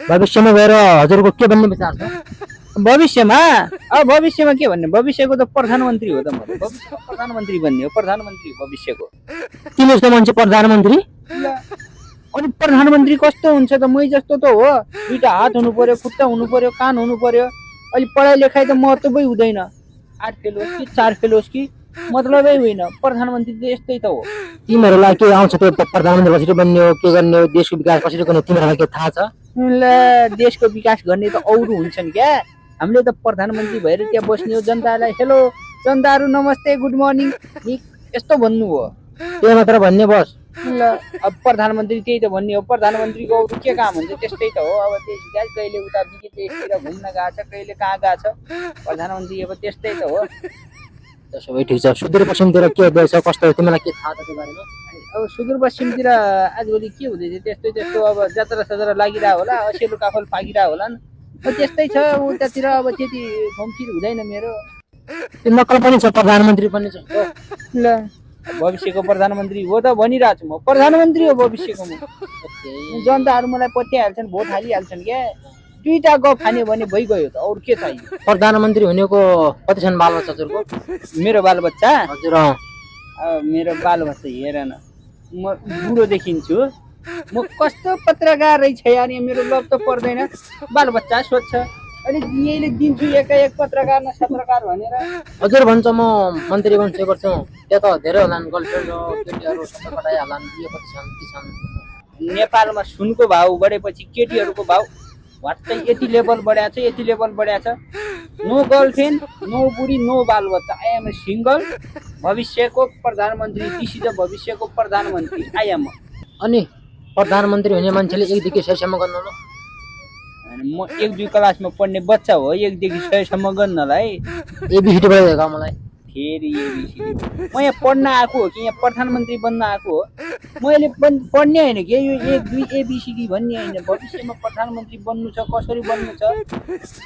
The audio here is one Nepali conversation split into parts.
भविष्यमा गएर हजुरको के बन्ने विचार छ? भविष्यमा भविष्यमा के भन्ने, भविष्यको त प्रधानमन्त्री हो त म। भविष्यमा प्रधानमन्त्री बन्ने हो, प्रधानमन्त्री भविष्यको। तिमी जस्तो मान्छे प्रधानमन्त्री? ल, अनि प्रधानमन्त्री कस्तो हुन्छ त? मै जस्तो त हो, दुईटा हात हुनु पर्यो, खुट्टा हुनु पर्यो, कान हुनु पर्यो। अहिले पढाइ लेखाइ त महत्त्वै हुँदैन, 8 फेल होस् कि 4 फेल होस् कि मतलबै होइन। प्रधानमन्त्री त यस्तै त हो। तिमीहरूलाई के आउँछ त्यो प्रधानमन्त्री कसरी बन्ने हो, के गर्ने हो, देशको विकास कसरी गर्ने तिमीहरूलाई के थाहा छ? ल, देशको विकास गर्ने त अरू हुन्छन् क्या। हामीले त प्रधानमन्त्री भएर त्यहाँ बस्ने हो, जनतालाई हेलो जनताहरू नमस्ते गुड मर्निङ यस्तो भन्नु हो। त्यही मात्र भन्ने बस? ल, अब प्रधानमन्त्री त्यही त भन्ने हो। प्रधानमन्त्रीको अरू के काम हुन्छ? त्यस्तै त हो। अब देश विकास कहिले उता विदेशतिर घुम्न गएको छ, कहिले कहाँ गएको छ। प्रधानमन्त्री अब त्यस्तै त हो। त्यसो भए ठिक छ। सुदूरपश्चिमतिर के हुँदैछ, कस्तो हो, तिमीलाई के थाहा छ त्यो बारेमा? अब सुदूरपश्चिमतिर आजभोलि के हुँदैछ त्यस्तै त्यस्तो, अब जात्रा सात्रा लागिरहेको होला, असिलो काफल पाकिरहेको होला। त्यस्तै छ उतातिर। अब त्यति घुमफिर हुँदैन मेरो। त्यो नक्कल पनि छ, प्रधानमन्त्री पनि छ। ल, भविष्यको प्रधानमन्त्री हो त भनिरहेको छु म। प्रधानमन्त्री हो भविष्यको म। जनताहरू मलाई पत्याइहाल्छन्, भोट हालिहाल्छन् क्या। दुईटा गफ हान्यो भने भइगयो त, अरू के चाहियो? प्रधानमन्त्री हुनेको कति छन् बालबच्चा हजुरको? मेरो बालबच्चा? हजुर मेरो बालबच्चा हेर न, म बुढो देखिन्छु, म कस्तो पत्रकार रहेछ यार। मेरो लभ त पर्दैन। बालबच्चा सोध्छ, अनि यहीले दिन्छु एकाएक पत्रकार न पत्रकार भनेर। हजुर भन्छ म मन्त्री बन्छु एक वर्ष। त्यहाँ त धेरै होलान्, गर्लफ्रेन्ड हो, केटीहरू सबै पठाइहाल्लान्, बिहे कति छन् के छन्? नेपालमा सुनको भाउ बढेपछि केटीहरूको भाउ वाट्टै यति लेभल बढाएको छ, यति लेभल बढाएको छ। नो गर्लफ्रेन्ड, नो बुढी, नो बालबच्चा। I am single. भविष्यको प्रधानमन्त्री, दिस इज भविष्यको प्रधानमन्त्री आई एम। अनि प्रधानमन्त्री हुने मान्छेले एकदेखि 6सम्म गर्नु न? म 1-2 क्लासमा पढ्ने बच्चा हो, 1 देखि 6 सम्म गर्नलाई? एबिसिडी पढाइदिएको मलाई। फेरि एबिसिडी? म यहाँ पढ्न आएको हो कि यहाँ प्रधानमन्त्री बन्न आएको हो? मैले पढ्ने होइन कि यो 1-2 एबिसिडी भन्ने होइन। भविष्यमा प्रधानमन्त्री बन्नु छ, कसरी बन्नु छ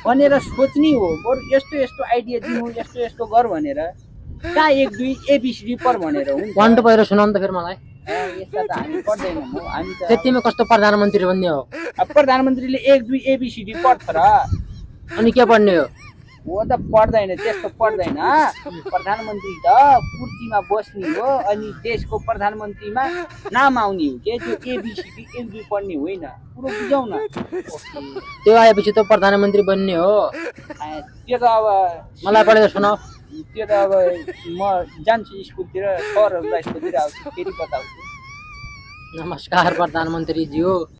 भनेर सोच्ने हो। बरु यस्तो यस्तो आइडिया दिनु, यस्तो यस्तो गर भनेर, कहाँ 1-2 एबिसिडी पढ भनेर हुन्छ? 1 2 पढेर सुनाउनु त फेरि मलाई। यस्ता त हामी पढ्दैनौँ हो। हामी त तिमी कस्तो प्रधानमन्त्री बन्ने हो? प्रधानमन्त्रीले 1-2 एबिसिडी पढ्छ र? अनि के पढ्ने हो? हो त पढ्दैन, त्यस्तो पढ्दैन। प्रधानमन्त्री त कुर्सीमा बस्ने हो, अनि देशको प्रधानमन्त्रीमा नाम आउने हो के। त्यो एबिसिडी 1-2 पढ्ने होइन। पुरो बुझाउ न। त्यो आएपछि त प्रधानमन्त्री बन्ने हो। त्यो त अब मलाई पढेर सुनाऊ। त्यो त अब म जान्छु स्कुलतिर, सरहरूलाई सोधिरहेको छु, फेरि बताउँछु। नमस्कार प्रधानमन्त्रीज्यू।